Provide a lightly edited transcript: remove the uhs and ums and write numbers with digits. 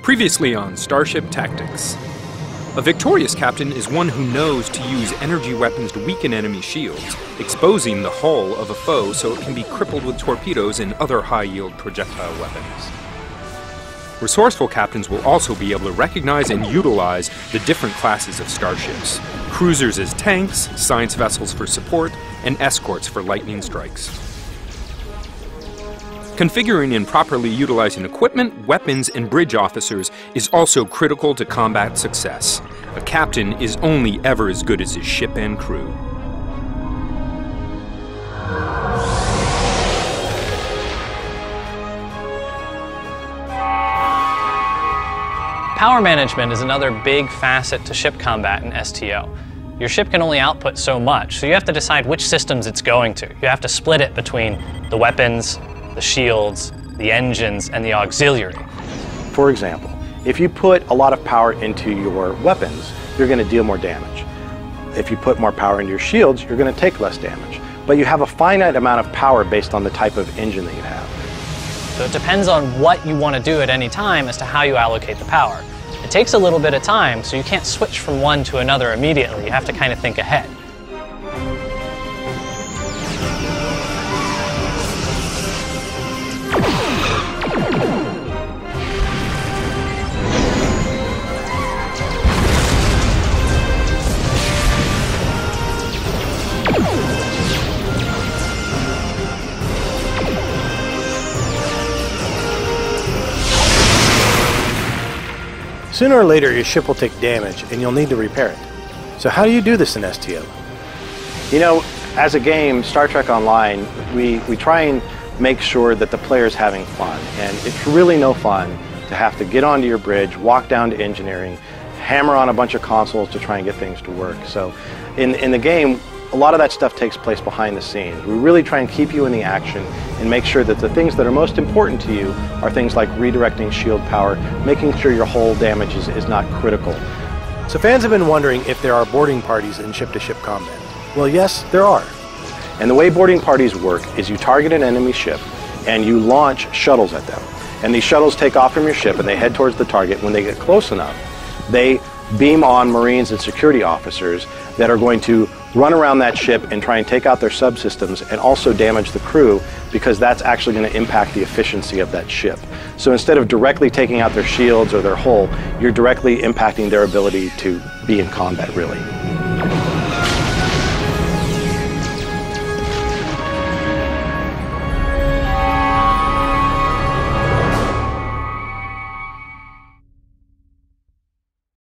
Previously on Starship Tactics. A victorious captain is one who knows to use energy weapons to weaken enemy shields, exposing the hull of a foe so it can be crippled with torpedoes and other high-yield projectile weapons. Resourceful captains will also be able to recognize and utilize the different classes of starships. Cruisers as tanks, science vessels for support, and escorts for lightning strikes. Configuring and properly utilizing equipment, weapons, and bridge officers is also critical to combat success. A captain is only ever as good as his ship and crew. Power management is another big facet to ship combat in STO. Your ship can only output so much, so you have to decide which systems it's going to. You have to split it between the weapons, the shields, the engines, and the auxiliary. For example, if you put a lot of power into your weapons, you're going to deal more damage. If you put more power into your shields, you're going to take less damage. But you have a finite amount of power based on the type of engine that you have. So it depends on what you want to do at any time as to how you allocate the power. It takes a little bit of time, so you can't switch from one to another immediately. You have to kind of think ahead. Sooner or later, your ship will take damage and you'll need to repair it. So how do you do this in STO? You know, as a game, Star Trek Online, we try and make sure that the player's having fun. And it's really no fun to have to get onto your bridge, walk down to engineering, hammer on a bunch of consoles to try and get things to work. So in the game, a lot of that stuff takes place behind the scenes. We really try and keep you in the action and make sure that the things that are most important to you are things like redirecting shield power, making sure your hull damage is not critical. So fans have been wondering if there are boarding parties in ship-to-ship combat. Well, yes, there are. And the way boarding parties work is you target an enemy ship and you launch shuttles at them. And these shuttles take off from your ship and they head towards the target. When they get close enough, they beam on Marines and security officers that are going to run around that ship and try and take out their subsystems and also damage the crew, because that's actually going to impact the efficiency of that ship. So instead of directly taking out their shields or their hull, you're directly impacting their ability to be in combat, really.